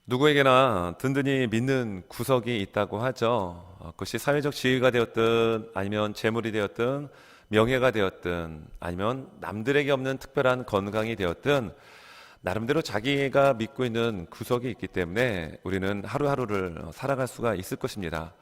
누구에게나 든든히 믿는 구석이 있다고 하죠. 그것이 사회적 지위가 되었든 아니면 재물이 되었든 명예가 되었든 아니면 남들에게 없는 특별한 건강이 되었든 나름대로 자기가 믿고 있는 구석이 있기 때문에 우리는 하루하루를 살아갈 수가 있을 것입니다.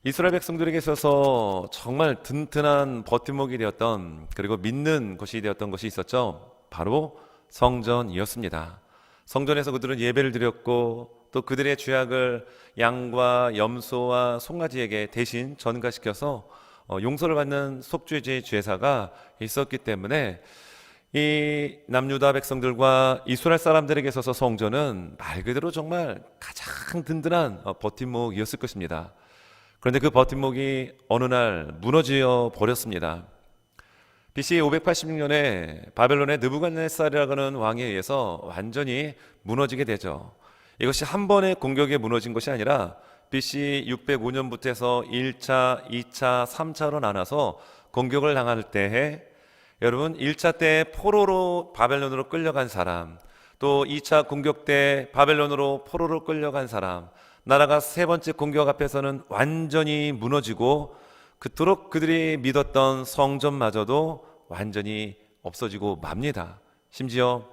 이스라엘 백성들에게 있어서 정말 든든한 버팀목이 되었던, 그리고 믿는 것이 되었던 것이 있었죠. 바로 성전이었습니다. 성전에서 그들은 예배를 드렸고, 또 그들의 죄악을 양과 염소와 송아지에게 대신 전가시켜서 용서를 받는 속죄제의 제사가 있었기 때문에 이 남유다 백성들과 이스라엘 사람들에게 있어서 성전은 말 그대로 정말 가장 든든한 버팀목이었을 것입니다. 그런데 그 버팀목이 어느 날 무너져 버렸습니다. BC 586년에 바벨론의 느부갓네살이라고 하는 왕에 의해서 완전히 무너지게 되죠. 이것이 한 번의 공격에 무너진 것이 아니라 BC 605년부터 해서 1차, 2차, 3차로 나눠서 공격을 당할 때에, 여러분 1차 때 포로로 바벨론으로 끌려간 사람, 또 2차 공격 때 바벨론으로 포로로 끌려간 사람, 나라가 세 번째 공격 앞에서는 완전히 무너지고 그토록 그들이 믿었던 성전마저도 완전히 없어지고 맙니다. 심지어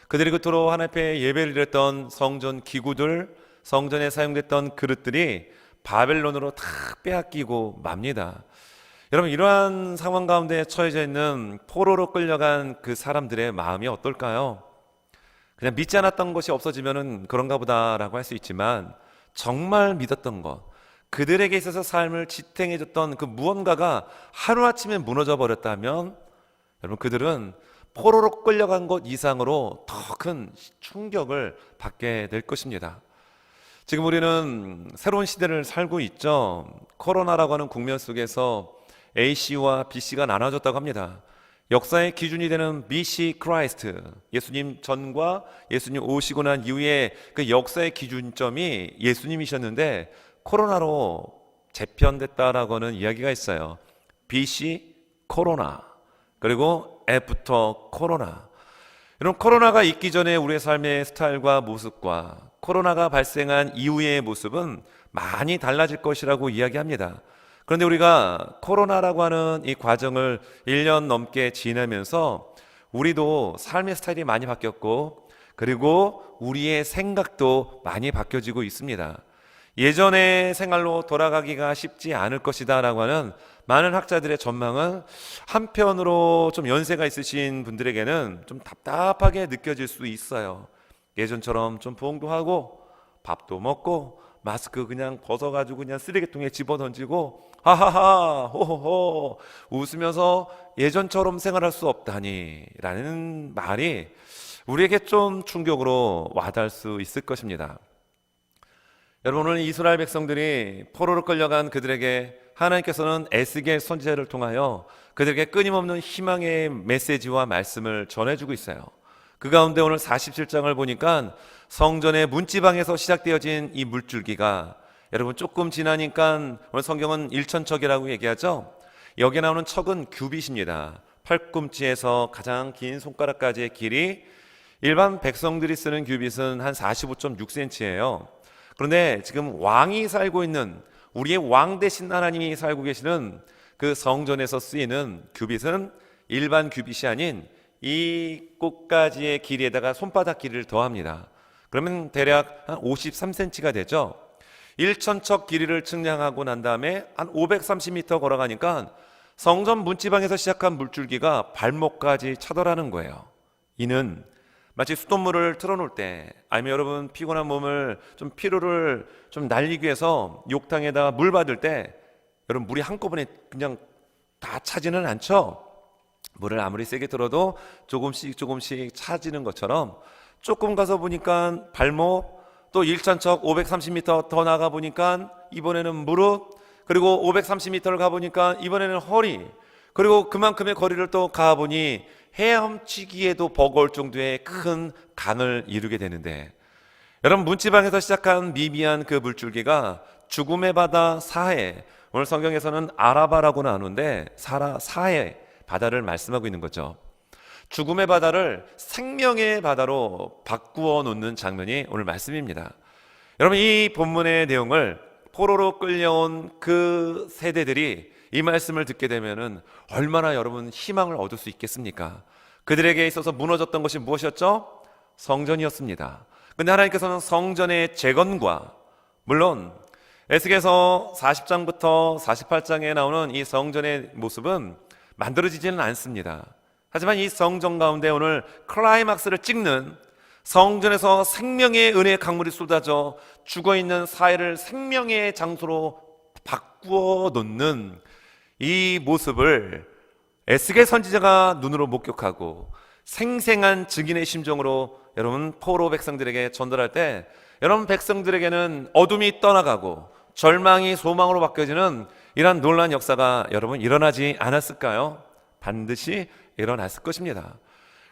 그들이 그토록 하나님 앞에 예배를 드렸던 성전 기구들, 성전에 사용됐던 그릇들이 바벨론으로 다 빼앗기고 맙니다. 여러분, 이러한 상황 가운데 처해져 있는 포로로 끌려간 그 사람들의 마음이 어떨까요? 그냥 믿지 않았던 것이 없어지면은 그런가 보다라고 할 수 있지만, 정말 믿었던 것, 그들에게 있어서 삶을 지탱해줬던 그 무언가가 하루아침에 무너져 버렸다면, 여러분, 그들은 포로로 끌려간 것 이상으로 더 큰 충격을 받게 될 것입니다. 지금 우리는 새로운 시대를 살고 있죠. 코로나라고 하는 국면 속에서 AC와 BC가 나눠졌다고 합니다. 역사의 기준이 되는 BC 크라이스트, 예수님 전과 예수님 오시고 난 이후에 그 역사의 기준점이 예수님이셨는데 코로나로 재편됐다라고 하는 이야기가 있어요. BC 코로나, 그리고 애프터 코로나. 여러분, 코로나가 있기 전에 우리의 삶의 스타일과 모습과 코로나가 발생한 이후의 모습은 많이 달라질 것이라고 이야기합니다. 그런데 우리가 코로나라고 하는 이 과정을 1년 넘게 지나면서 우리도 삶의 스타일이 많이 바뀌었고, 그리고 우리의 생각도 많이 바뀌어지고 있습니다. 예전의 생활로 돌아가기가 쉽지 않을 것이다 라고 하는 많은 학자들의 전망은 한편으로 좀 연세가 있으신 분들에게는 좀 답답하게 느껴질 수 있어요. 예전처럼 좀 부엉도 하고 밥도 먹고 마스크 그냥 벗어가지고 그냥 쓰레기통에 집어던지고 하하하 호호호 웃으면서 예전처럼 생활할 수 없다니 라는 말이 우리에게 좀 충격으로 와닿을 수 있을 것입니다. 여러분, 오늘 이스라엘 백성들이 포로로 끌려간 그들에게 하나님께서는 에스겔 선지자를 통하여 그들에게 끊임없는 희망의 메시지와 말씀을 전해주고 있어요. 그 가운데 오늘 47장을 보니까 성전의 문지방에서 시작되어진 이 물줄기가, 여러분 조금 지나니까 오늘 성경은 일천척이라고 얘기하죠. 여기 나오는 척은 규빗입니다. 팔꿈치에서 가장 긴 손가락까지의 길이, 일반 백성들이 쓰는 규빗은 한 45.6cm예요. 그런데 지금 왕이 살고 있는, 우리의 왕 대신 하나님이 살고 계시는 그 성전에서 쓰이는 규빗은 일반 규빗이 아닌 이 꽃가지의 길이에다가 손바닥 길이를 더합니다. 그러면 대략 한 53cm가 되죠. 1천척 길이를 측량하고 난 다음에 한 530m 걸어가니까 성전 문지방에서 시작한 물줄기가 발목까지 차더라는 거예요. 이는 마치 수돗물을 틀어놓을 때, 아니면 여러분 피곤한 몸을 좀 피로를 좀 날리기 위해서 욕탕에다가 물 받을 때, 여러분 물이 한꺼번에 그냥 다 차지는 않죠. 물을 아무리 세게 틀어도 조금씩 조금씩 차지는 것처럼 조금 가서 보니까 발목, 또 1천척 530m 더 나가 보니까 이번에는 무릎, 그리고 530m를 가보니까 이번에는 허리, 그리고 그만큼의 거리를 또 가보니 헤엄치기에도 버거울 정도의 큰 강을 이루게 되는데, 여러분 문지방에서 시작한 미미한 그 물줄기가 죽음의 바다 사해, 오늘 성경에서는 아라바라고 나누는데 사해 바다를 말씀하고 있는 거죠. 죽음의 바다를 생명의 바다로 바꾸어 놓는 장면이 오늘 말씀입니다. 여러분, 이 본문의 내용을 포로로 끌려온 그 세대들이 이 말씀을 듣게 되면은 얼마나 여러분 희망을 얻을 수 있겠습니까? 그들에게 있어서 무너졌던 것이 무엇이었죠? 성전이었습니다. 근데 하나님께서는 성전의 재건과, 물론 에스겔서 40장부터 48장에 나오는 이 성전의 모습은 만들어지지는 않습니다. 하지만 이 성전 가운데 오늘 클라이막스를 찍는, 성전에서 생명의 은혜의 강물이 쏟아져 죽어있는 사회를 생명의 장소로 바꾸어 놓는 이 모습을 에스겔 선지자가 눈으로 목격하고 생생한 증인의 심정으로 여러분 포로 백성들에게 전달할 때, 여러분 백성들에게는 어둠이 떠나가고 절망이 소망으로 바뀌어지는 이러한 놀라운 역사가 여러분 일어나지 않았을까요? 반드시 일어났을 것입니다.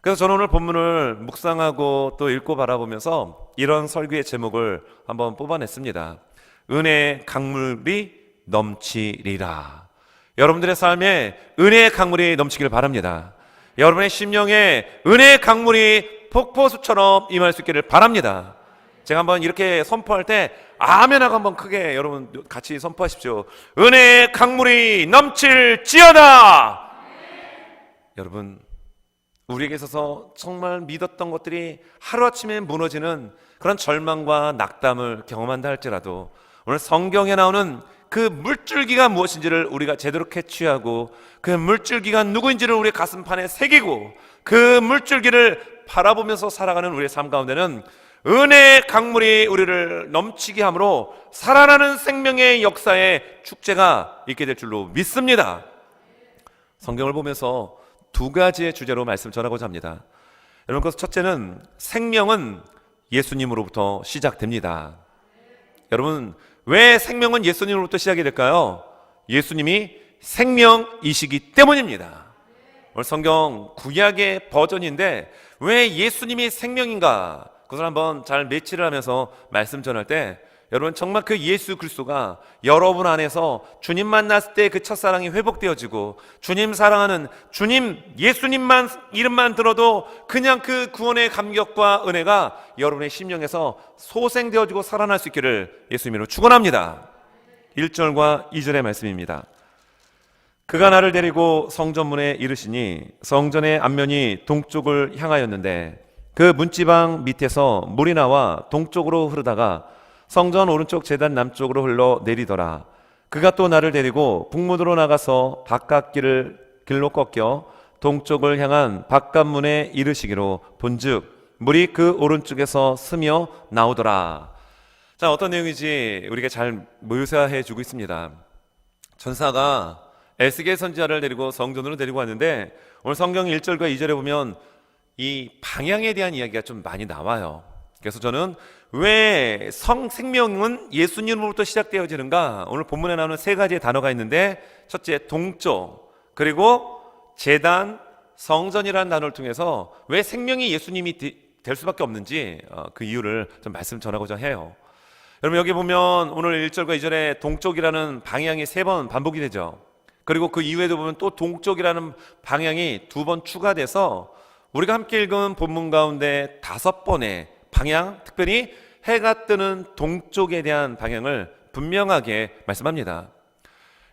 그래서 저는 오늘 본문을 묵상하고 또 읽고 바라보면서 이런 설교의 제목을 한번 뽑아냈습니다. 은혜의 강물이 넘치리라. 여러분들의 삶에 은혜의 강물이 넘치길 바랍니다. 여러분의 심령에 은혜의 강물이 폭포수처럼 임할 수 있기를 바랍니다. 제가 한번 이렇게 선포할 때 아멘하고 한번 크게 여러분 같이 선포하십시오. 은혜의 강물이 넘칠지어다. 여러분, 우리에게 있어서 정말 믿었던 것들이 하루아침에 무너지는 그런 절망과 낙담을 경험한다 할지라도 오늘 성경에 나오는 그 물줄기가 무엇인지를 우리가 제대로 캐치하고 그 물줄기가 누구인지를 우리의 가슴판에 새기고 그 물줄기를 바라보면서 살아가는 우리의 삶 가운데는 은혜의 강물이 우리를 넘치게 함으로 살아나는 생명의 역사의 축제가 있게 될 줄로 믿습니다. 성경을 보면서 두 가지의 주제로 말씀 전하고자 합니다. 여러분, 그래서 첫째는 생명은 예수님으로부터 시작됩니다. 여러분, 왜 생명은 예수님으로부터 시작이 될까요? 예수님이 생명이시기 때문입니다. 오늘 성경 구약의 버전인데 왜 예수님이 생명인가? 그것을 한번 잘 매치를 하면서 말씀 전할 때 여러분, 정말 그 예수 그리스도가 여러분 안에서 주님 만났을 때 그 첫사랑이 회복되어지고 주님 사랑하는 주님 예수님만 이름만 들어도 그냥 그 구원의 감격과 은혜가 여러분의 심령에서 소생되어지고 살아날 수 있기를 예수님으로 축원합니다. 1절과 2절의 말씀입니다. 그가 나를 데리고 성전문에 이르시니 성전의 앞면이 동쪽을 향하였는데 그 문지방 밑에서 물이 나와 동쪽으로 흐르다가 성전 오른쪽 제단 남쪽으로 흘러 내리더라. 그가 또 나를 데리고 북문으로 나가서 길로 꺾여 동쪽을 향한 바깥문에 이르시기로 본즉 물이 그 오른쪽에서 스며 나오더라. 자, 어떤 내용인지 우리가 잘 묘사해 주고 있습니다. 전사가 에스겔 선지자를 데리고 성전으로 데리고 왔는데 오늘 성경 1절과 2절에 보면 이 방향에 대한 이야기가 좀 많이 나와요. 그래서 저는 왜 생명은 예수님으로부터 시작되어지는가? 오늘 본문에 나오는 세 가지의 단어가 있는데 첫째 동쪽, 그리고 제단, 성전이라는 단어를 통해서 왜 생명이 예수님이 될 수밖에 없는지 그 이유를 좀 말씀 전하고자 해요. 여러분, 여기 보면 오늘 1절과 2절에 동쪽이라는 방향이 3번 반복이 되죠. 그리고 그 이후에도 보면 또 동쪽이라는 방향이 2번 추가돼서 우리가 함께 읽은 본문 가운데 5번의 방향, 특별히 해가 뜨는 동쪽에 대한 방향을 분명하게 말씀합니다.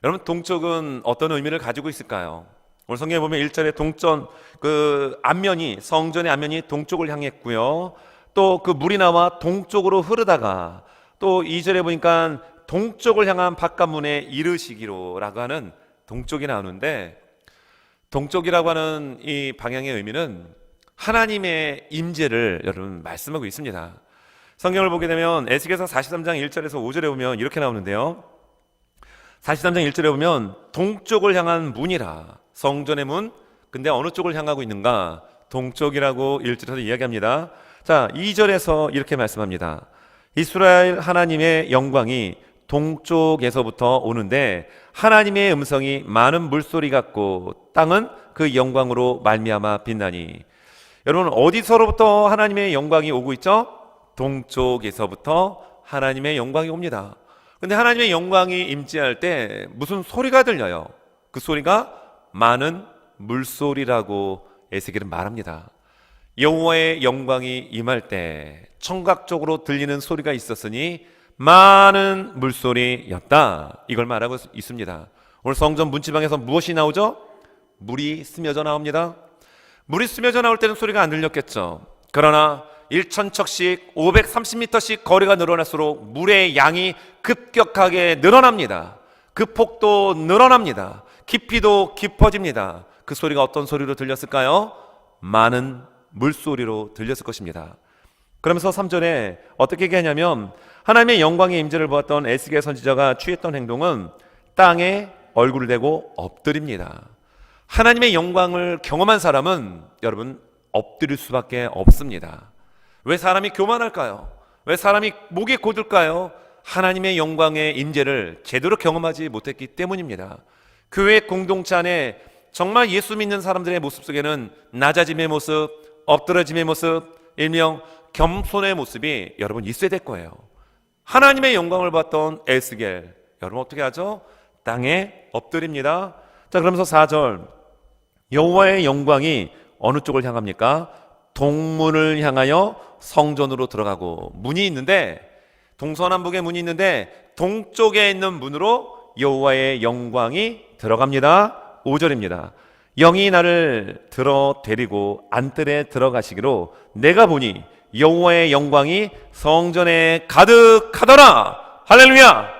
여러분, 동쪽은 어떤 의미를 가지고 있을까요? 오늘 성경에 보면 1절에 동전 그 앞면이, 성전의 앞면이 동쪽을 향했고요. 또 그 물이 나와 동쪽으로 흐르다가 또 2절에 보니까 동쪽을 향한 바깥문에 이르시기로라고 하는 동쪽이 나오는데, 동쪽이라고 하는 이 방향의 의미는 하나님의 임재를 여러분 말씀하고 있습니다. 성경을 보게 되면 에스겔서 43장 1절에서 5절에 보면 이렇게 나오는데요. 43장 1절에 보면 동쪽을 향한 문이라, 성전의 문. 근데 어느 쪽을 향하고 있는가? 동쪽이라고 1절에서 이야기합니다. 자, 2절에서 이렇게 말씀합니다. 이스라엘 하나님의 영광이 동쪽에서부터 오는데 하나님의 음성이 많은 물소리 같고 땅은 그 영광으로 말미암아 빛나니. 여러분, 어디서로부터 하나님의 영광이 오고 있죠? 동쪽에서부터 하나님의 영광이 옵니다. 근데 하나님의 영광이 임재할 때 무슨 소리가 들려요? 그 소리가 많은 물소리라고 에스겔은 말합니다. 여호와의 영광이 임할 때 청각 쪽으로 들리는 소리가 있었으니 많은 물소리였다. 이걸 말하고 있습니다. 오늘 성전 문지방에서 무엇이 나오죠? 물이 스며져 나옵니다. 물이 스며져 나올 때는 소리가 안 들렸겠죠. 그러나 1,000척씩 530m씩 거리가 늘어날수록 물의 양이 급격하게 늘어납니다. 그 폭도 늘어납니다. 깊이도 깊어집니다. 그 소리가 어떤 소리로 들렸을까요? 많은 물소리로 들렸을 것입니다. 그러면서 3절에 어떻게 얘기하냐면 하나님의 영광의 임재를 보았던 에스겔 선지자가 취했던 행동은 땅에 얼굴을 대고 엎드립니다. 하나님의 영광을 경험한 사람은 여러분 엎드릴 수밖에 없습니다. 왜 사람이 교만할까요? 왜 사람이 목이 곧을까요? 하나님의 영광의 임재를 제대로 경험하지 못했기 때문입니다. 교회 공동체 안에 정말 예수 믿는 사람들의 모습 속에는 낮아짐의 모습, 엎드러짐의 모습, 일명 겸손의 모습이 여러분 있어야 될 거예요. 하나님의 영광을 봤던 에스겔, 여러분 어떻게 하죠? 땅에 엎드립니다. 자, 그러면서 4절, 여호와의 영광이 어느 쪽을 향합니까? 동문을 향하여 성전으로 들어가고, 문이 있는데 동서남북의 문이 있는데 동쪽에 있는 문으로 여호와의 영광이 들어갑니다. 5절입니다. 영이 나를 들어 데리고 안뜰에 들어가시기로 내가 보니 여호와의 영광이 성전에 가득하더라. 할렐루야.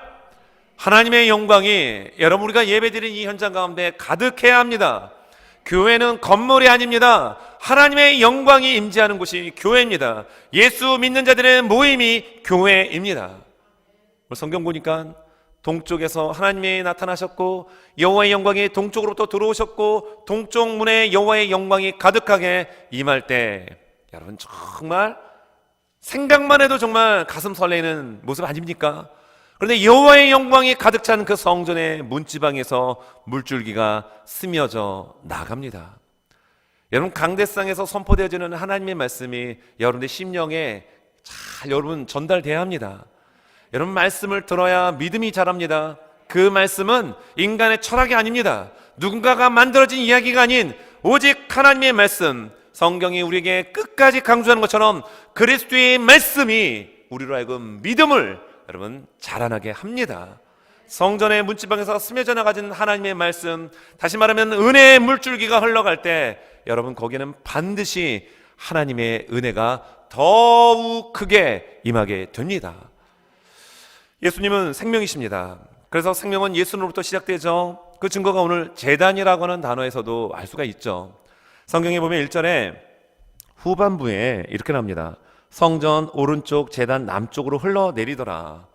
하나님의 영광이 여러분 우리가 예배드린 이 현장 가운데 가득해야 합니다. 교회는 건물이 아닙니다. 하나님의 영광이 임재하는 곳이 교회입니다. 예수 믿는 자들의 모임이 교회입니다. 성경 보니까 동쪽에서 하나님이 나타나셨고 여호와의 영광이 동쪽으로부터 들어오셨고 동쪽 문에 여호와의 영광이 가득하게 임할 때 여러분 정말 생각만 해도 정말 가슴 설레는 모습 아닙니까? 그런데 여호와의 영광이 가득 찬 그 성전의 문지방에서 물줄기가 스며져 나갑니다. 여러분 강대상에서 선포되어지는 하나님의 말씀이 여러분의 심령에 잘 여러분 전달돼야 합니다. 여러분 말씀을 들어야 믿음이 자랍니다. 그 말씀은 인간의 철학이 아닙니다. 누군가가 만들어진 이야기가 아닌 오직 하나님의 말씀, 성경이 우리에게 끝까지 강조하는 것처럼 그리스도의 말씀이 우리로 하여금 믿음을 여러분 자라나게 합니다. 성전의 문지방에서 스며져 나가진 하나님의 말씀, 다시 말하면 은혜의 물줄기가 흘러갈 때 여러분 거기에는 반드시 하나님의 은혜가 더욱 크게 임하게 됩니다. 예수님은 생명이십니다. 그래서 생명은 예수님으로부터 시작되죠. 그 증거가 오늘 제단이라고 하는 단어에서도 알 수가 있죠. 성경에 보면 1절에 후반부에 이렇게 나옵니다. 성전 오른쪽 제단 남쪽으로 흘러내리더라.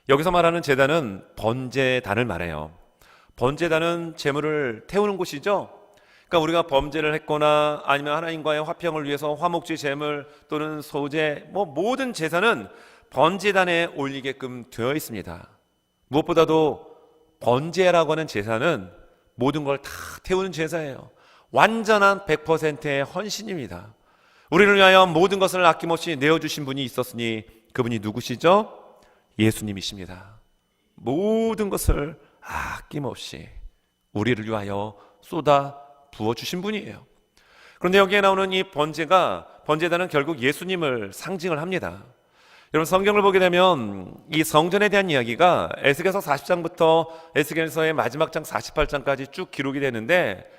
여기서 말하는 제단은 번제단을 말해요. 번제단은 제물을 태우는 곳이죠. 그러니까 우리가 범죄를 했거나 아니면 하나님과의 화평을 위해서 화목제 제물 또는 소제 모든 제사는 번제단에 올리게끔 되어 있습니다. 무엇보다도 번제라고 하는 제사는 모든 걸 다 태우는 제사예요. 완전한 100%의 헌신입니다. 우리를 위하여 모든 것을 아낌없이 내어주신 분이 있었으니 그분이 누구시죠? 예수님이십니다. 모든 것을 아낌없이 우리를 위하여 쏟아 부어주신 분이에요. 그런데 여기에 나오는 이 번제단은 결국 예수님을 상징을 합니다. 여러분 성경을 보게 되면 이 성전에 대한 이야기가 에스겔서 40장부터 에스겔서의 마지막 장 48장까지 쭉 기록이 되는데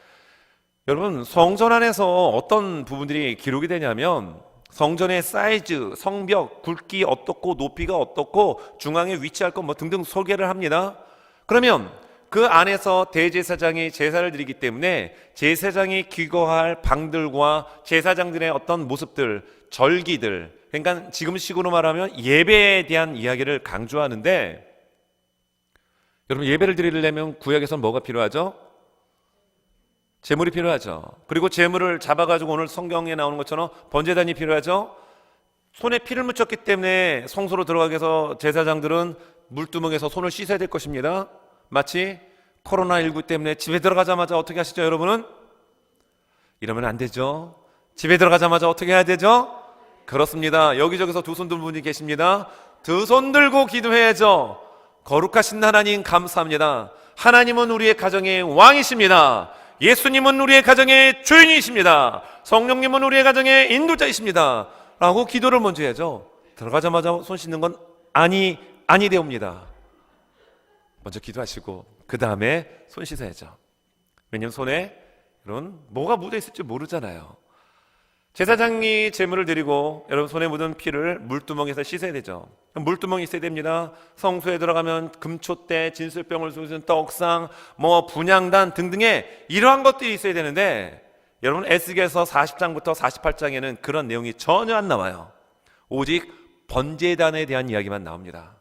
여러분 성전 안에서 어떤 부분들이 기록이 되냐면 성전의 사이즈, 성벽, 굵기 어떻고 높이가 어떻고 중앙에 위치할 것 등등 소개를 합니다. 그러면 그 안에서 대제사장이 제사를 드리기 때문에 제사장이 귀거할 방들과 제사장들의 어떤 모습들, 절기들, 그러니까 지금식으로 말하면 예배에 대한 이야기를 강조하는데 여러분 예배를 드리려면 구약에서는 뭐가 필요하죠? 제물이 필요하죠. 그리고 제물을 잡아가지고 오늘 성경에 나오는 것처럼 번제단이 필요하죠. 손에 피를 묻혔기 때문에 성소로 들어가기 위해서 제사장들은 물두멍에서 손을 씻어야 될 것입니다. 마치 코로나19 때문에 집에 들어가자마자 어떻게 하시죠 여러분은? 이러면 안 되죠. 집에 들어가자마자 어떻게 해야 되죠? 그렇습니다. 여기저기서 두 손 든 분이 계십니다. 두 손 들고 기도해야죠. 거룩하신 하나님 감사합니다. 하나님은 우리의 가정의 왕이십니다. 예수님은 우리의 가정의 주인이십니다. 성령님은 우리의 가정의 인도자이십니다. 라고 기도를 먼저 해야죠. 들어가자마자 손 씻는 건 아니 되옵니다. 먼저 기도하시고 그 다음에 손 씻어야죠. 왜냐하면 손에 이런 뭐가 묻어 있을지 모르잖아요. 제사장이 제물을 드리고 여러분 손에 묻은 피를 물두멍에서 씻어야 되죠. 물두멍이 있어야 됩니다. 성소에 들어가면 금촛대, 진술병을 쏟은 떡상, 분향단 등등의 이러한 것들이 있어야 되는데 여러분 에스겔서 40장부터 48장에는 그런 내용이 전혀 안 나와요. 오직 번제단에 대한 이야기만 나옵니다.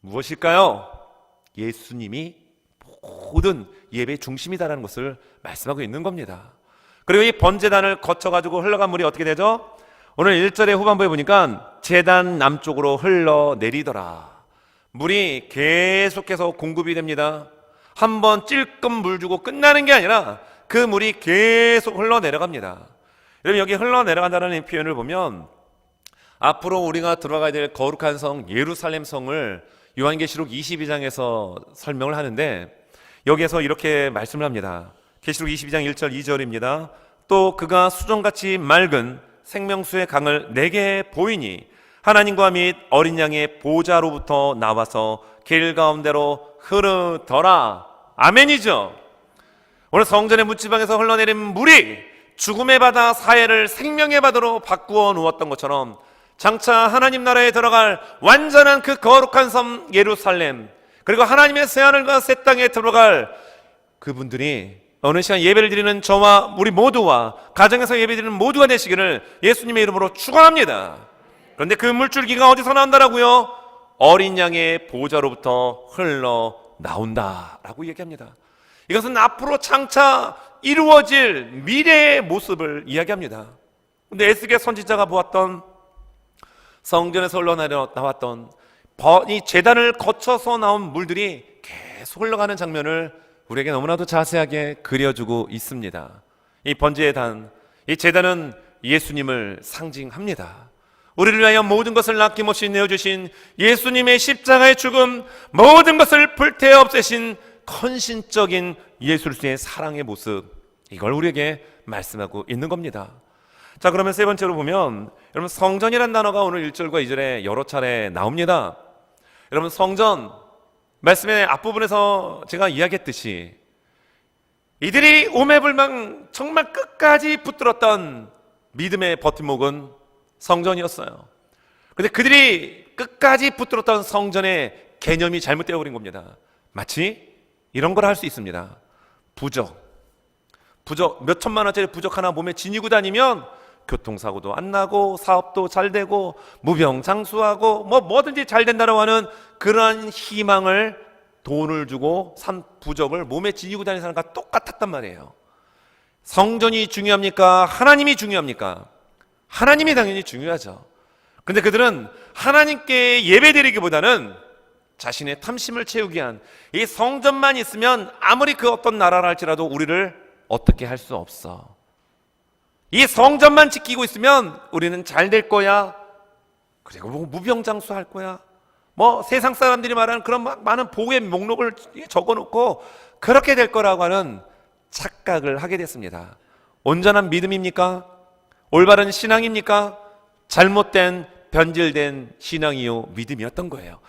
무엇일까요? 예수님이 모든 예배의 중심이다라는 것을 말씀하고 있는 겁니다. 그리고 이 번제단을 거쳐가지고 흘러간 물이 어떻게 되죠? 오늘 1절의 후반부에 보니까 제단 남쪽으로 흘러내리더라. 물이 계속해서 공급이 됩니다. 한번 찔끔 물 주고 끝나는 게 아니라 그 물이 계속 흘러내려갑니다. 여러분 여기 흘러내려간다는 표현을 보면 앞으로 우리가 들어가야 될 거룩한 성 예루살렘 성을 요한계시록 22장에서 설명을 하는데 여기에서 이렇게 말씀을 합니다. 계시록 22장 1절 2절입니다. 또 그가 수정같이 맑은 생명수의 강을 내게 보이니 하나님과 및 어린 양의 보좌로부터 나와서 길 가운데로 흐르더라. 아멘이죠. 오늘 성전의 묻지방에서 흘러내린 물이 죽음의 바다 사해를 생명의 바다로 바꾸어 놓았던 것처럼 장차 하나님 나라에 들어갈 완전한 그 거룩한 섬 예루살렘, 그리고 하나님의 새하늘과 새 땅에 들어갈 그분들이 어느 시간 예배를 드리는 저와 우리 모두와 가정에서 예배 드리는 모두가 되시기를 예수님의 이름으로 축원합니다. 그런데 그 물줄기가 어디서 나온다라고요? 어린 양의 보좌로부터 흘러 나온다라고 얘기합니다. 이것은 앞으로 장차 이루어질 미래의 모습을 이야기합니다. 그런데 에스겔 선지자가 보았던 성전에서 흘러나왔던 이 제단을 거쳐서 나온 물들이 계속 흘러가는 장면을 우리에게 너무나도 자세하게 그려주고 있습니다. 이 번제의 단, 이 제단은 예수님을 상징합니다. 우리를 위하여 모든 것을 아낌없이 내어주신 예수님의 십자가의 죽음, 모든 것을 불태워 없애신 헌신적인 예수 그리스도의 사랑의 모습, 이걸 우리에게 말씀하고 있는 겁니다. 자, 그러면 세 번째로 보면 여러분 성전이라는 단어가 오늘 1절과 2절에 여러 차례 나옵니다. 여러분 성전 말씀의 앞부분에서 제가 이야기했듯이 이들이 오매불망 정말 끝까지 붙들었던 믿음의 버팀목은 성전이었어요. 그런데 그들이 끝까지 붙들었던 성전의 개념이 잘못되어 버린 겁니다. 마치 이런 걸 할 수 있습니다. 부적 몇 천만 원짜리 부적 하나 몸에 지니고 다니면 교통사고도 안 나고 사업도 잘 되고 무병장수하고 뭐든지 잘 된다고 하는 그러한 희망을 돈을 주고 산 부적을 몸에 지니고 다니는 사람과 똑같았단 말이에요. 성전이 중요합니까? 하나님이 중요합니까? 하나님이 당연히 중요하죠. 그런데 그들은 하나님께 예배드리기보다는 자신의 탐심을 채우기 위한 이 성전만 있으면 아무리 그 어떤 나라라 할지라도 우리를 어떻게 할 수 없어. 이 성전만 지키고 있으면 우리는 잘 될 거야. 그리고 무병장수 할 거야. 세상 사람들이 말하는 그런 많은 복의 목록을 적어놓고 그렇게 될 거라고 하는 착각을 하게 됐습니다. 온전한 믿음입니까? 올바른 신앙입니까? 잘못된 변질된 신앙이요 믿음이었던 거예요.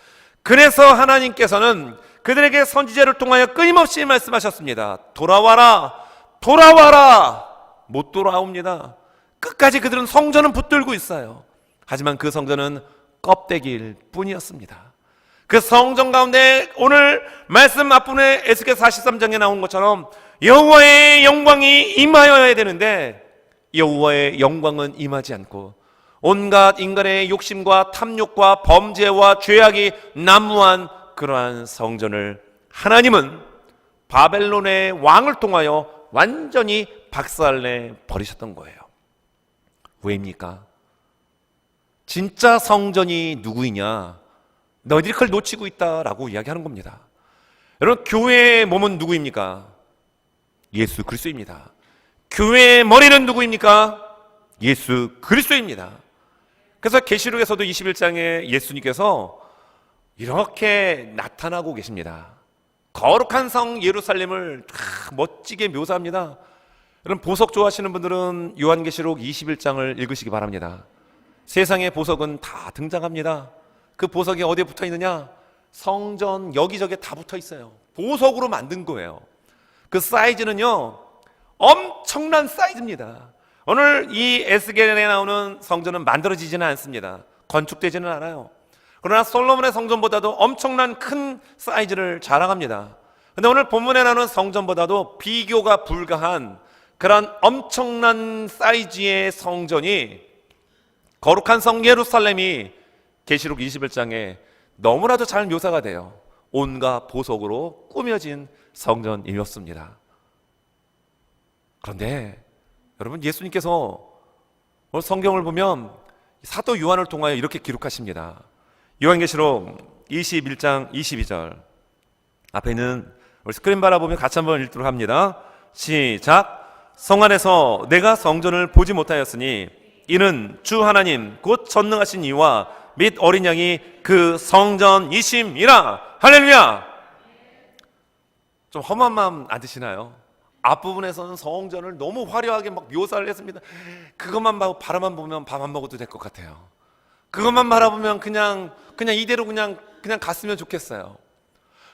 그래서 하나님께서는 그들에게 선지자를 통하여 끊임없이 말씀하셨습니다. 돌아와라. 못 돌아옵니다. 끝까지 그들은 성전은 붙들고 있어요. 하지만 그 성전은 껍데기일 뿐이었습니다. 그 성전 가운데 오늘 말씀 앞부분에 에스겔 43장에 나온 것처럼 여호와의 영광이 임하여야 되는데 여호와의 영광은 임하지 않고 온갖 인간의 욕심과 탐욕과 범죄와 죄악이 난무한 그러한 성전을 하나님은 바벨론의 왕을 통하여 완전히 박살내 버리셨던 거예요. 왜입니까? 진짜 성전이 누구이냐? 너희들이 그걸 놓치고 있다라고 이야기하는 겁니다. 여러분, 교회의 몸은 누구입니까? 예수 그리스도입니다. 교회의 머리는 누구입니까? 예수 그리스도입니다. 그래서 계시록에서도 21장에 예수님께서 이렇게 나타나고 계십니다. 거룩한 성 예루살렘을 멋지게 묘사합니다. 여러분, 보석 좋아하시는 분들은 요한계시록 21장을 읽으시기 바랍니다. 세상의 보석은 다 등장합니다. 그 보석이 어디에 붙어 있느냐? 성전 여기저기에 다 붙어 있어요. 보석으로 만든 거예요. 그 사이즈는요, 엄청난 사이즈입니다. 오늘 이 에스겔에 나오는 성전은 만들어지지는 않습니다. 건축되지는 않아요. 그러나 솔로몬의 성전보다도 엄청난 큰 사이즈를 자랑합니다. 근데 오늘 본문에 나오는 성전보다도 비교가 불가한 그런 엄청난 사이즈의 성전이, 거룩한 성 예루살렘이 계시록 21장에 너무나도 잘 묘사가 돼요. 온갖 보석으로 꾸며진 성전이었습니다. 그런데 여러분, 예수님께서 오늘 성경을 보면 사도 요한을 통하여 이렇게 기록하십니다. 요한계시록 21장 22절 앞에 있는 우리 스크린 바라보면 같이 한번 읽도록 합니다. 시작. 성 안에서 내가 성전을 보지 못하였으니 이는 주 하나님 곧 전능하신 이와 및 어린 양이 그 성전이심이라. 할렐루야. 좀 험한 마음 안 드시나요? 앞부분에서는 성전을 너무 화려하게 막 묘사를 했습니다. 그것만 봐도 바라만 보면 밥 안 먹어도 될 것 같아요. 그것만 바라보면 그냥 이대로 그냥 갔으면 좋겠어요.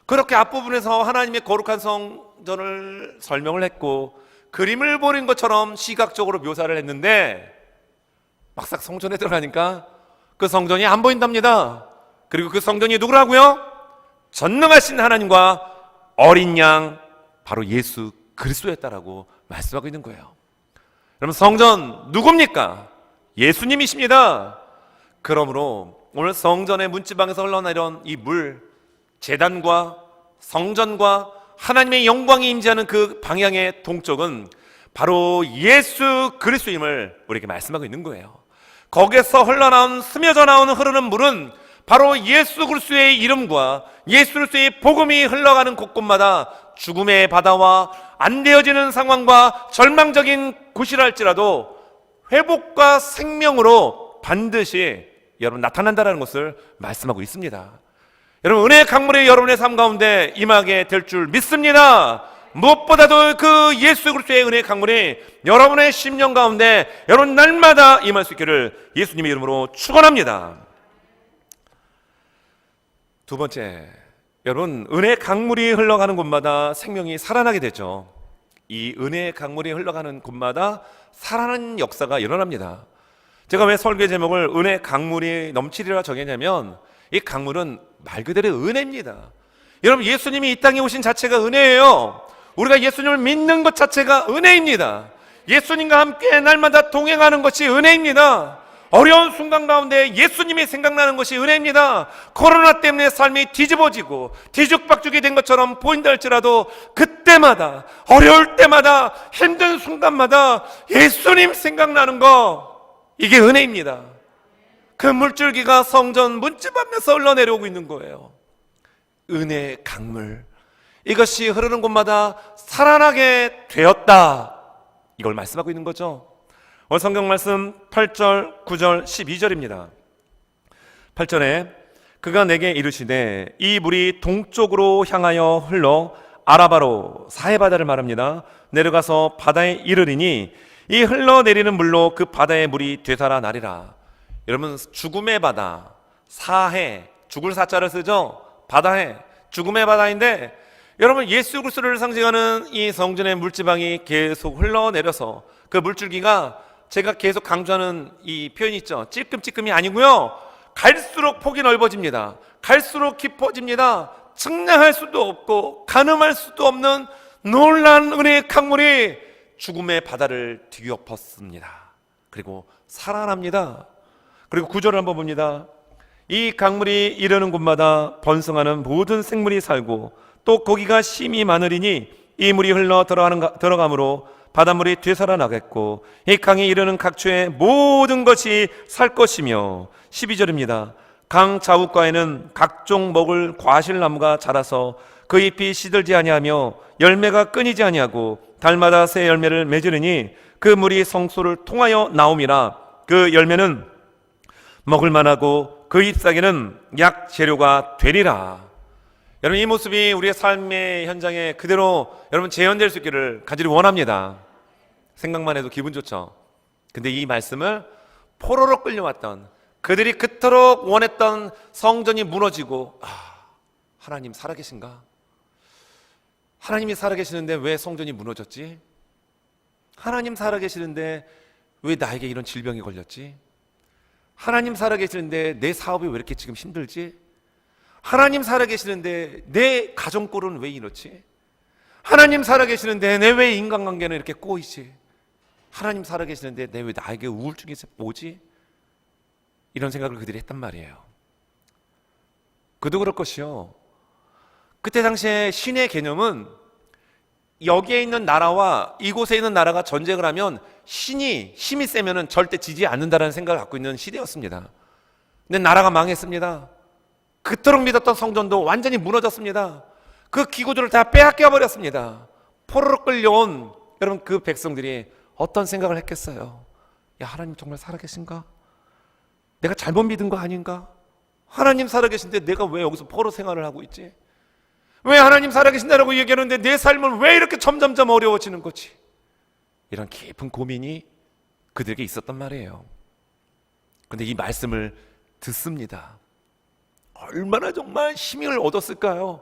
그렇게 앞부분에서 하나님의 거룩한 성전을 설명을 했고 그림을 보는 것처럼 시각적으로 묘사를 했는데 막상 성전에 들어가니까 그 성전이 안 보인답니다. 그리고 그 성전이 누구라고요? 전능하신 하나님과 어린 양, 바로 예수 그리스도였다라고 말씀하고 있는 거예요. 여러분, 성전 누굽니까? 예수님이십니다. 그러므로 오늘 성전의 문지방에서 흘러내려온 이 물, 제단과 성전과 하나님의 영광이 임재하는 그 방향의 동쪽은 바로 예수 그리스도임을 우리에게 말씀하고 있는 거예요. 거기에서 흘러나온, 스며져 나오는 흐르는 물은 바로 예수 그리스도의 이름과 예수 그리스도의 복음이 흘러가는 곳곳마다 죽음의 바다와 안 되어지는 상황과 절망적인 곳이라 할지라도 회복과 생명으로 반드시 여러분 나타난다는 것을 말씀하고 있습니다. 여러분, 은혜의 강물이 여러분의 삶 가운데 임하게 될 줄 믿습니다. 무엇보다도 그 예수 그리스도의 은혜의 강물이 여러분의 심령 가운데 여러분 날마다 임할 수 있기를 예수님의 이름으로 축원합니다. 두 번째, 여러분, 은혜의 강물이 흘러가는 곳마다 생명이 살아나게 되죠. 이 은혜의 강물이 흘러가는 곳마다 살아나는 역사가 일어납니다. 제가 왜 설교 제목을 은혜의 강물이 넘치리라 정했냐면 이 강물은 말 그대로 은혜입니다. 여러분, 예수님이 이 땅에 오신 자체가 은혜예요. 우리가 예수님을 믿는 것 자체가 은혜입니다. 예수님과 함께 날마다 동행하는 것이 은혜입니다. 어려운 순간 가운데 예수님이 생각나는 것이 은혜입니다. 코로나 때문에 삶이 뒤집어지고 뒤죽박죽이 된 것처럼 보인다 할지라도 그때마다, 어려울 때마다, 힘든 순간마다 예수님 생각나는 거, 이게 은혜입니다. 그 물줄기가 성전 문지방에서 흘러내려오고 있는 거예요. 은혜의 강물, 이것이 흐르는 곳마다 살아나게 되었다, 이걸 말씀하고 있는 거죠. 오늘 성경 말씀 8절, 9절, 12절입니다. 8절에 그가 내게 이르시되 이 물이 동쪽으로 향하여 흘러 아라바로 사해바다를 말합니다. 내려가서 바다에 이르리니 이 흘러내리는 물로 그 바다의 물이 되살아나리라. 여러분, 죽음의 바다, 사해, 죽을 사자를 쓰죠. 바다해, 죽음의 바다인데 여러분, 예수 그리스도를 상징하는 이 성전의 물지방이 계속 흘러내려서 그 물줄기가, 제가 계속 강조하는 이 표현이 있죠. 찔끔찔끔이 아니고요, 갈수록 폭이 넓어집니다. 갈수록 깊어집니다. 측량할 수도 없고 가늠할 수도 없는 놀라운 은혜의 강물이 죽음의 바다를 뒤엎었습니다. 그리고 살아납니다. 그리고 9절을 한번 봅니다. 이 강물이 이르는 곳마다 번성하는 모든 생물이 살고 또 고기가 심이 많으리니 이 물이 흘러 들어가므로 바닷물이 되살아나겠고 이 강에 이르는 각처의 모든 것이 살 것이며. 12절입니다. 강 좌우가에는 각종 먹을 과실나무가 자라서 그 잎이 시들지 아니하며 열매가 끊이지 아니하고 달마다 새 열매를 맺으리니 그 물이 성소를 통하여 나옴이라. 그 열매는 먹을 만하고 그 잎사귀는 약 재료가 되리라. 여러분, 이 모습이 우리의 삶의 현장에 그대로 여러분 재현될 수 있기를 간절히 원합니다. 생각만 해도 기분 좋죠. 근데 이 말씀을 포로로 끌려왔던, 그들이 그토록 원했던 성전이 무너지고, 하나님 살아계신가? 하나님이 살아계시는데 왜 성전이 무너졌지? 하나님 살아계시는데 왜 나에게 이런 질병이 걸렸지? 하나님 살아계시는데 내 사업이 왜 이렇게 지금 힘들지? 하나님 살아계시는데 내 가정꼴은 왜 이렇지? 하나님 살아계시는데 내 왜 인간관계는 이렇게 꼬이지? 하나님 살아계시는데 내 왜 나에게 우울증이 오지? 이런 생각을 그들이 했단 말이에요. 그도 그럴 것이요, 그때 당시에 신의 개념은 여기에 있는 나라와 이곳에 있는 나라가 전쟁을 하면 힘이 세면은 절대 지지 않는다라는 생각을 갖고 있는 시대였습니다. 근데 나라가 망했습니다. 그토록 믿었던 성전도 완전히 무너졌습니다. 그 기구들을 다 빼앗겨 버렸습니다. 포로로 끌려온 여러분 그 백성들이 어떤 생각을 했겠어요? 야, 하나님 정말 살아계신가? 내가 잘못 믿은 거 아닌가? 하나님 살아계신데 내가 왜 여기서 포로 생활을 하고 있지? 왜 하나님 살아계신다라고 얘기하는데 내 삶은 왜 이렇게 점점점 어려워지는 거지? 이런 깊은 고민이 그들에게 있었단 말이에요. 그런데 이 말씀을 듣습니다. 얼마나 정말 힘을 얻었을까요?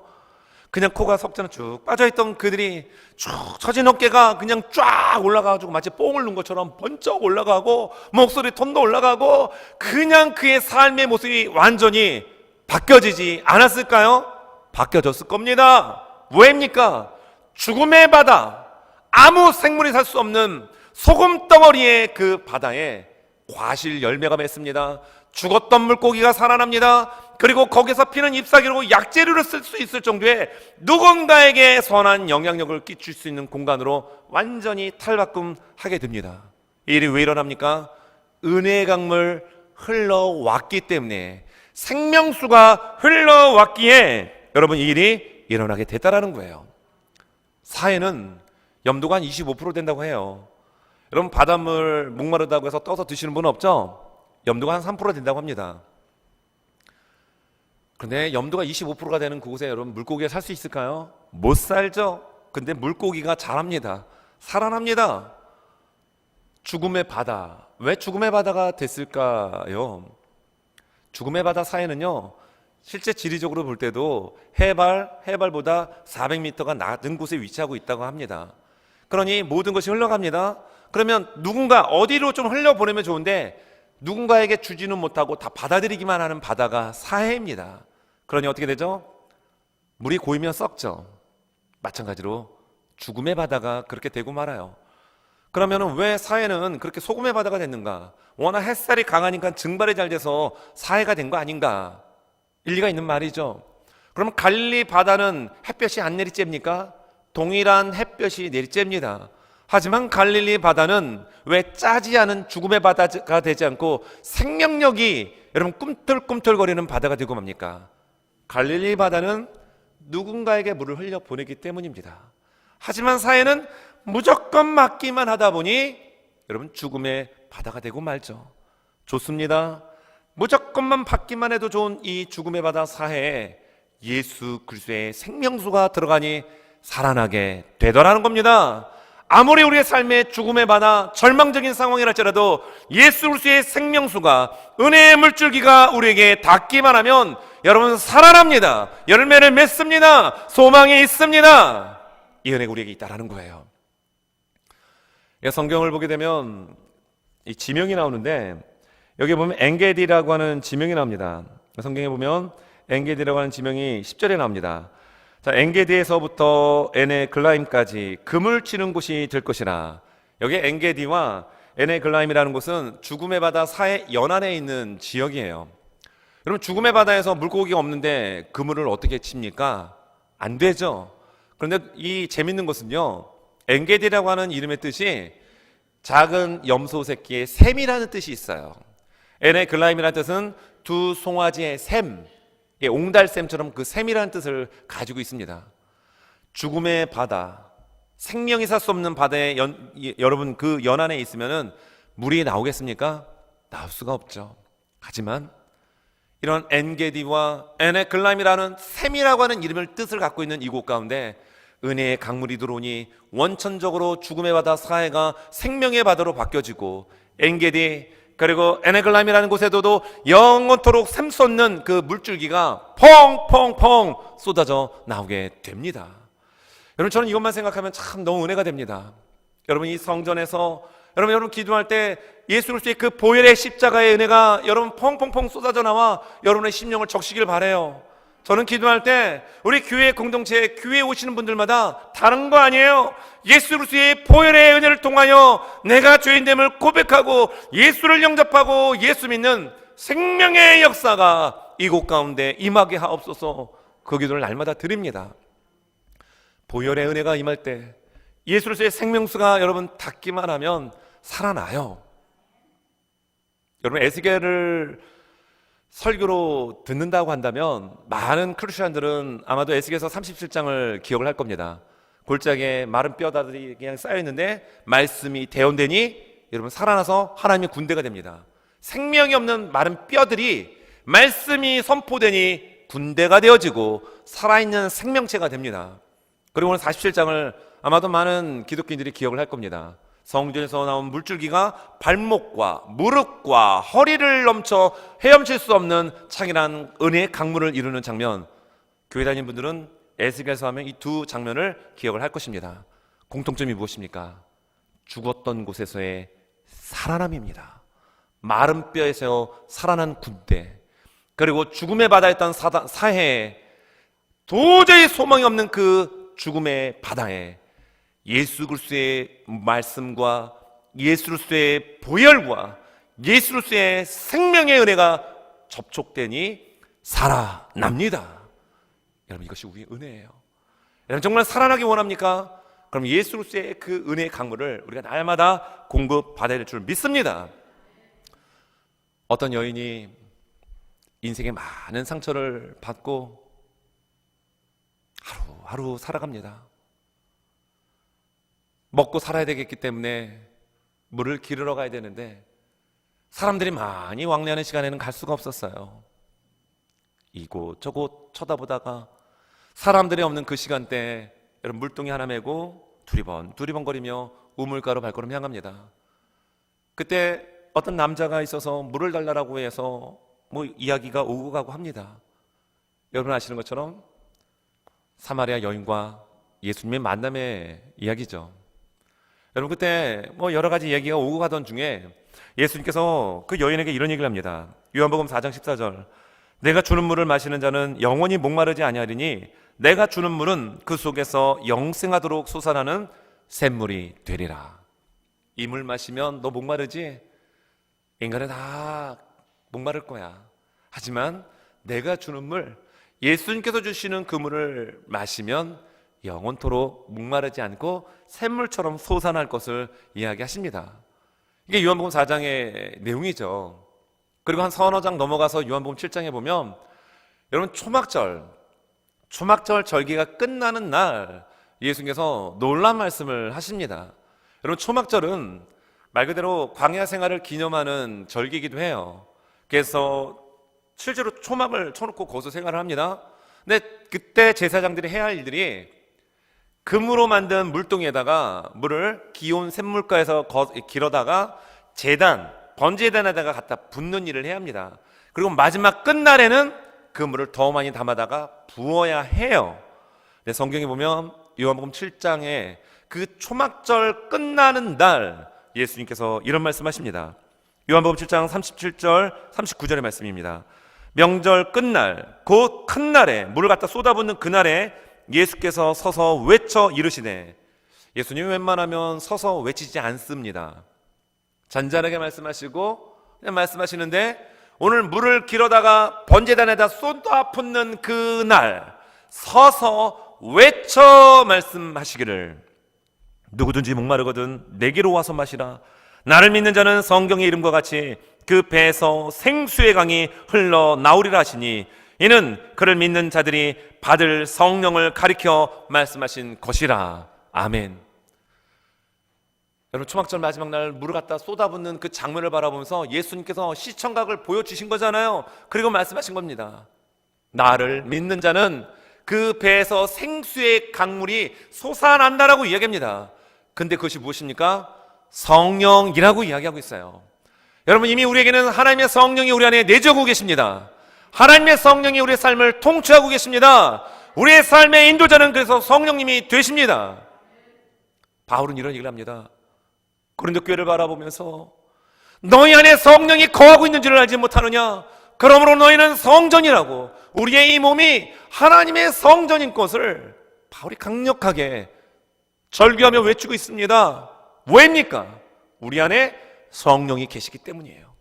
그냥 코가 석자는 쭉 빠져있던 그들이 쭉 처진 어깨가 그냥 쫙 올라가가지고 마치 뽕을 넣은 것처럼 번쩍 올라가고, 목소리 톤도 올라가고, 그냥 그의 삶의 모습이 완전히 바뀌어지지 않았을까요? 바뀌어졌을 겁니다. 왜입니까? 죽음의 바다, 아무 생물이 살 수 없는 소금 덩어리의 그 바다에 과실 열매가 맺습니다. 죽었던 물고기가 살아납니다. 그리고 거기서 피는 잎사귀로 약재료를 쓸 수 있을 정도의 누군가에게 선한 영향력을 끼칠 수 있는 공간으로 완전히 탈바꿈하게 됩니다. 이 일이 왜 일어납니까? 은혜의 강물 흘러왔기 때문에, 생명수가 흘러왔기에 여러분 이 일이 일어나게 됐다라는 거예요. 사해는 염도가 한 25% 된다고 해요. 여러분, 바닷물 목마르다고 해서 떠서 드시는 분 없죠? 염도가 한 3% 된다고 합니다. 그런데 염도가 25%가 되는 그곳에 여러분 물고기가 살 수 있을까요? 못 살죠. 근데 물고기가 자랍니다. 살아납니다. 죽음의 바다. 왜 죽음의 바다가 됐을까요? 죽음의 바다 사이는요, 실제 지리적으로 볼 때도 해발보다 400m가 낮은 곳에 위치하고 있다고 합니다. 그러니 모든 것이 흘러갑니다. 그러면 누군가 어디로 좀 흘려보내면 좋은데 누군가에게 주지는 못하고 다 받아들이기만 하는 바다가 사해입니다. 그러니 어떻게 되죠? 물이 고이면 썩죠. 마찬가지로 죽음의 바다가 그렇게 되고 말아요. 그러면 왜 사해는 그렇게 소금의 바다가 됐는가? 워낙 햇살이 강하니까 증발이 잘 돼서 사해가 된 거 아닌가? 일리가 있는 말이죠. 그러면 갈릴리 바다는 햇볕이 안 내리쬐입니까? 동일한 햇볕이 내리쬐입니다. 하지만 갈릴리 바다는 왜 짜지 않은 죽음의 바다가 되지 않고 생명력이 여러분 꿈틀꿈틀거리는 바다가 되고 맙니까? 갈릴리 바다는 누군가에게 물을 흘려 보내기 때문입니다. 하지만 사해는 무조건 맞기만 하다 보니 여러분 죽음의 바다가 되고 말죠. 좋습니다. 무조건만 받기만 해도 좋은 이 죽음의 바다 사해에 예수 그리스도의 생명수가 들어가니 살아나게 되더라는 겁니다. 아무리 우리의 삶에 죽음의 바다, 절망적인 상황이랄지라도 예수 그리스도의 생명수가, 은혜의 물줄기가 우리에게 닿기만 하면 여러분 살아납니다. 열매를 맺습니다. 소망이 있습니다. 이 은혜가 우리에게 있다라는 거예요. 성경을 보게 되면 이 지명이 나오는데, 여기 보면 엔게디라고 하는 지명이 나옵니다. 성경에 보면 엔게디라고 하는 지명이 10절에 나옵니다. 자, 엔게디에서부터 에네글라임까지 금을 치는 곳이 될 것이라. 여기 엔게디와 에네글라임이라는 곳은 죽음의 바다 사해 연안에 있는 지역이에요. 여러분, 죽음의 바다에서 물고기가 없는데 그물을 어떻게 칩니까? 안 되죠. 그런데 이 재밌는 것은요, 엔게디라고 하는 이름의 뜻이 작은 염소 새끼의 샘이라는 뜻이 있어요. 에네글라임이라는 뜻은 두 송아지의 샘, 옹달샘처럼 그 샘이라는 뜻을 가지고 있습니다. 죽음의 바다, 생명이 살 수 없는 바다에 여러분 그 연안에 있으면은 물이 나오겠습니까? 나올 수가 없죠. 하지만 이런 엔게디와 에네글람이라는 샘이라고 하는 이름을 뜻을 갖고 있는 이곳 가운데 은혜의 강물이 들어오니 원천적으로 죽음의 바다 사해가 생명의 바다로 바뀌어지고, 엔게디 그리고 에네글람이라는 곳에도 영원토록 샘솟는 그 물줄기가 펑펑펑 쏟아져 나오게 됩니다. 여러분, 저는 이것만 생각하면 참 너무 은혜가 됩니다. 여러분, 이 성전에서 여러분 기도할 때 예수 그리스도의 그 보혈의 십자가의 은혜가 여러분 펑펑펑 쏟아져 나와 여러분의 심령을 적시길 바라요. 저는 기도할 때 우리 교회 공동체, 교회에 오시는 분들마다 다른 거 아니에요. 예수 그리스도의 보혈의 은혜를 통하여 내가 죄인됨을 고백하고 예수를 영접하고 예수 믿는 생명의 역사가 이곳 가운데 임하게 하옵소서. 그 기도를 날마다 드립니다. 보혈의 은혜가 임할 때 예수 그리스도의 생명수가 여러분 닿기만 하면 살아나요. 여러분, 에스겔을 설교로 듣는다고 한다면 많은 크리스천들은 아마도 에스겔서 37장을 기억을 할 겁니다. 골짜기에 마른 뼈다들이 그냥 쌓여있는데 말씀이 대언되니 여러분 살아나서 하나님의 군대가 됩니다. 생명이 없는 마른 뼈들이 말씀이 선포되니 군대가 되어지고 살아있는 생명체가 됩니다. 그리고 오늘 47장을 아마도 많은 기독교인들이 기억을 할 겁니다. 성전에서 나온 물줄기가 발목과 무릎과 허리를 넘쳐 헤엄칠 수 없는 창이란 은혜의 강물을 이루는 장면. 교회 다니는 분들은 에스겔서 하면 이 두 장면을 기억을 할 것입니다. 공통점이 무엇입니까? 죽었던 곳에서의 살아남입니다. 마른 뼈에서 살아난 군대, 그리고 죽음의 바다였던 사해에 도저히 소망이 없는 그 죽음의 바다에 예수 그리스도의 말씀과 예수 그리스도의 보혈과 예수 그리스도의 생명의 은혜가 접촉되니 살아납니다. 여러분, 이것이 우리의 은혜예요. 여러분, 정말 살아나기 원합니까? 그럼 예수 그리스도의 그 은혜의 강물을 우리가 날마다 공급받아야 될 줄 믿습니다. 어떤 여인이 인생에 많은 상처를 받고 하루하루 살아갑니다. 먹고 살아야 되겠기 때문에 물을 기르러 가야 되는데 사람들이 많이 왕래하는 시간에는 갈 수가 없었어요. 이곳저곳 쳐다보다가 사람들이 없는 그 시간대에 여러분 물동이 하나 메고 두리번거리며 우물가로 발걸음 향합니다. 그때 어떤 남자가 있어서 물을 달라고 해서 이야기가 오고 가고 합니다. 여러분 아시는 것처럼 사마리아 여인과 예수님의 만남의 이야기죠. 여러분, 그때 여러 가지 얘기가 오고 가던 중에 예수님께서 그 여인에게 이런 얘기를 합니다. 요한복음 4장 14절. 내가 주는 물을 마시는 자는 영원히 목마르지 아니하리니 내가 주는 물은 그 속에서 영생하도록 솟아나는 샘물이 되리라. 이 물 마시면 너 목마르지? 인간은 다 목마를 거야. 하지만 내가 주는 물, 예수님께서 주시는 그 물을 마시면 영원토록 목마르지 않고 샘물처럼 솟아날 것을 이야기하십니다. 이게 요한복음 4장의 내용이죠. 그리고 한 서너 장 넘어가서 요한복음 7장에 보면 여러분 초막절 절기가 끝나는 날 예수님께서 놀라운 말씀을 하십니다. 여러분, 초막절은 말 그대로 광야 생활을 기념하는 절기이기도 해요. 그래서 실제로 초막을 쳐놓고 거기서 생활을 합니다. 근데 그때 제사장들이 해야 할 일들이 금으로 만든 물동에다가 물을 기온 샘물가에서 길어다가 번제단에다가 갖다 붓는 일을 해야 합니다. 그리고 마지막 끝날에는 그 물을 더 많이 담아다가 부어야 해요. 근데 성경에 보면 요한복음 7장에 그 초막절 끝나는 날 예수님께서 이런 말씀하십니다. 요한복음 7장 37절 39절의 말씀입니다. 명절 끝날 곧 큰 날에 물을 갖다 쏟아붓는 그날에 예수께서 서서 외쳐 이르시되, 예수님이 웬만하면 서서 외치지 않습니다. 잔잔하게 말씀하시고 그냥 말씀하시는데 오늘 물을 길어다가 번제단에다 쏟아붓는 그날 서서 외쳐 말씀하시기를, 누구든지 목마르거든 내게로 와서 마시라. 나를 믿는 자는 성경의 이름과 같이 그 배에서 생수의 강이 흘러나오리라 하시니 이는 그를 믿는 자들이 받을 성령을 가리켜 말씀하신 것이라. 아멘. 여러분, 초막절 마지막 날 물을 갖다 쏟아붓는 그 장면을 바라보면서 예수님께서 시청각을 보여주신 거잖아요. 그리고 말씀하신 겁니다. 나를 믿는 자는 그 배에서 생수의 강물이 솟아난다라고 이야기합니다. 근데 그것이 무엇입니까? 성령이라고 이야기하고 있어요. 여러분, 이미 우리에게는 하나님의 성령이 우리 안에 내주고 계십니다. 하나님의 성령이 우리의 삶을 통치하고 계십니다. 우리의 삶의 인도자는 그래서 성령님이 되십니다. 바울은 이런 얘기를 합니다. 고린도 교회를 바라보면서 너희 안에 성령이 거하고 있는 줄을 알지 못하느냐? 그러므로 너희는 성전이라고, 우리의 이 몸이 하나님의 성전인 것을 바울이 강력하게 절규하며 외치고 있습니다. 왜입니까? 우리 안에 성령이 계시기 때문이에요.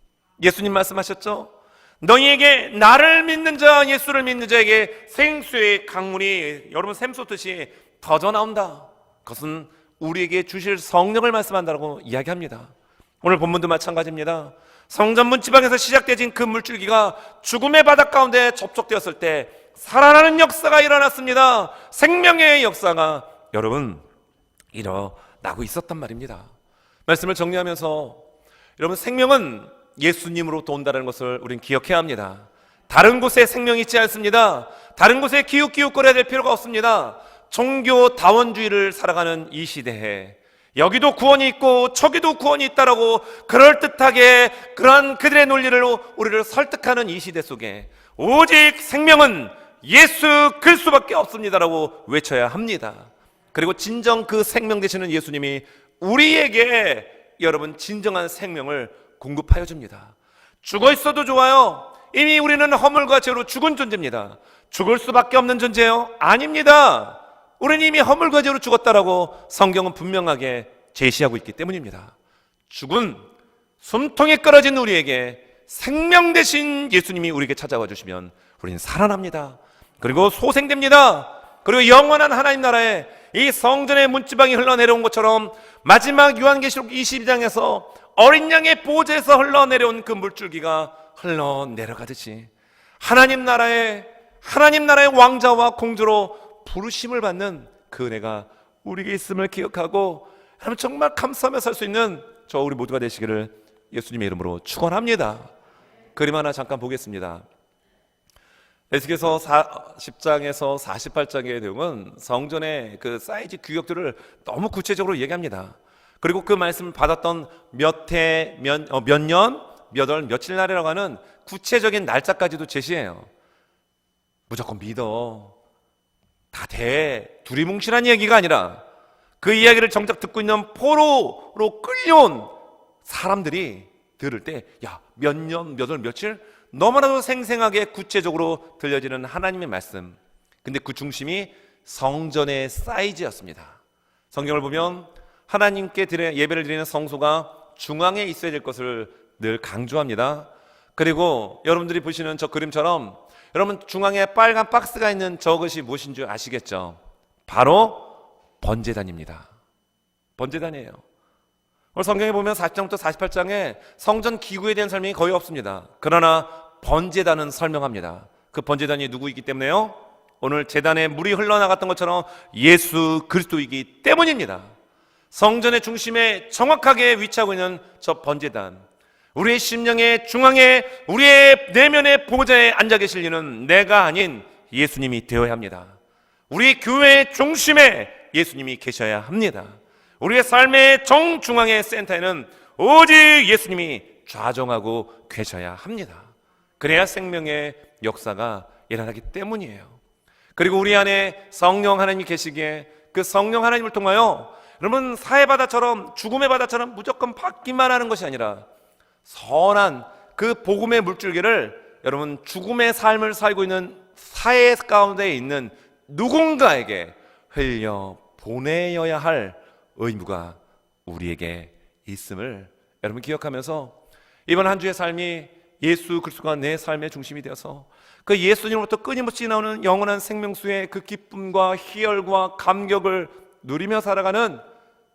예수님 말씀하셨죠? 너희에게 나를 믿는 자, 예수를 믿는 자에게 생수의 강물이, 여러분, 샘 솟듯이 터져 나온다. 그것은 우리에게 주실 성령을 말씀한다고 이야기합니다. 오늘 본문도 마찬가지입니다. 성전 문지방에서 시작되진 그 물줄기가 죽음의 바닥 가운데 접촉되었을 때 살아나는 역사가 일어났습니다. 생명의 역사가 여러분 일어나고 있었단 말입니다. 말씀을 정리하면서 여러분, 생명은 예수님으로 온다는 것을 우리는 기억해야 합니다. 다른 곳에 생명이 있지 않습니다. 다른 곳에 기웃기웃거려야 될 필요가 없습니다. 종교 다원주의를 살아가는 이 시대에 여기도 구원이 있고 저기도 구원이 있다라고 그럴듯하게 그러한 그들의 논리를 우리를 설득하는 이 시대 속에 오직 생명은 예수 그리스도밖에 없습니다라고 외쳐야 합니다. 그리고 진정 그 생명 되시는 예수님이 우리에게 여러분 진정한 생명을 공급하여 줍니다. 죽어 있어도 좋아요. 이미 우리는 허물과 죄로 죽은 존재입니다. 죽을 수밖에 없는 존재예요? 아닙니다. 우리는 이미 허물과 죄로 죽었다라고 성경은 분명하게 제시하고 있기 때문입니다. 죽은 숨통에 끊어진 우리에게 생명 되신 예수님이 우리에게 찾아와 주시면 우리는 살아납니다. 그리고 소생됩니다. 그리고 영원한 하나님 나라에 이 성전의 문지방이 흘러내려온 것처럼 마지막 요한계시록 22장에서 어린 양의 보좌에서 흘러내려온 그 물줄기가 흘러내려가듯이 하나님 나라의 왕자와 공주로 부르심을 받는 그 은혜가 우리에게 있음을 기억하고 하나님 정말 감사하며 살 수 있는 저 우리 모두가 되시기를 예수님의 이름으로 축원합니다. 그림 하나 잠깐 보겠습니다. 에스겔서 10장에서 48장의 내용은 성전의 그 사이즈 규격들을 너무 구체적으로 얘기합니다. 그리고 그 말씀을 받았던 몇 해, 몇 년, 몇 월, 며칠 날이라고 하는 구체적인 날짜까지도 제시해요. 무조건 믿어. 다 돼. 두리뭉실한 얘기가 아니라 그 이야기를 정작 듣고 있는 포로로 끌려온 사람들이 들을 때, 야, 몇 년, 몇 월, 며칠? 너무나도 생생하게 구체적으로 들려지는 하나님의 말씀. 근데 그 중심이 성전의 사이즈였습니다. 성경을 보면 하나님께 예배를 드리는 성소가 중앙에 있어야 될 것을 늘 강조합니다. 그리고 여러분들이 보시는 저 그림처럼 여러분 중앙에 빨간 박스가 있는 저것이 무엇인 줄 아시겠죠? 바로 번제단입니다. 번제단이에요. 오늘 성경에 보면 40장부터 48장에 성전 기구에 대한 설명이 거의 없습니다. 그러나 번제단은 설명합니다. 그 번제단이 누구이기 때문에요? 오늘 제단에 물이 흘러나갔던 것처럼 예수 그리스도이기 때문입니다. 성전의 중심에 정확하게 위치하고 있는 저 번제단, 우리의 심령의 중앙에 우리의 내면의 보좌에 앉아 계실 이는 내가 아닌 예수님이 되어야 합니다. 우리 교회의 중심에 예수님이 계셔야 합니다. 우리의 삶의 정중앙의 센터에는 오직 예수님이 좌정하고 계셔야 합니다. 그래야 생명의 역사가 일어나기 때문이에요. 그리고 우리 안에 성령 하나님이 계시기에 그 성령 하나님을 통하여 여러분 사해 바다처럼 죽음의 바다처럼 무조건 받기만 하는 것이 아니라 선한 그 복음의 물줄기를 여러분 죽음의 삶을 살고 있는 사해 가운데 있는 누군가에게 흘려 보내어야 할 의무가 우리에게 있음을 여러분 기억하면서 이번 한 주의 삶이 예수 그리스도가 내 삶의 중심이 되어서 그 예수님으로부터 끊임없이 나오는 영원한 생명수의 그 기쁨과 희열과 감격을 누리며 살아가는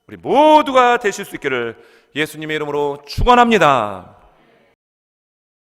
우리 모두가 되실 수 있기를 예수님의 이름으로 축원합니다.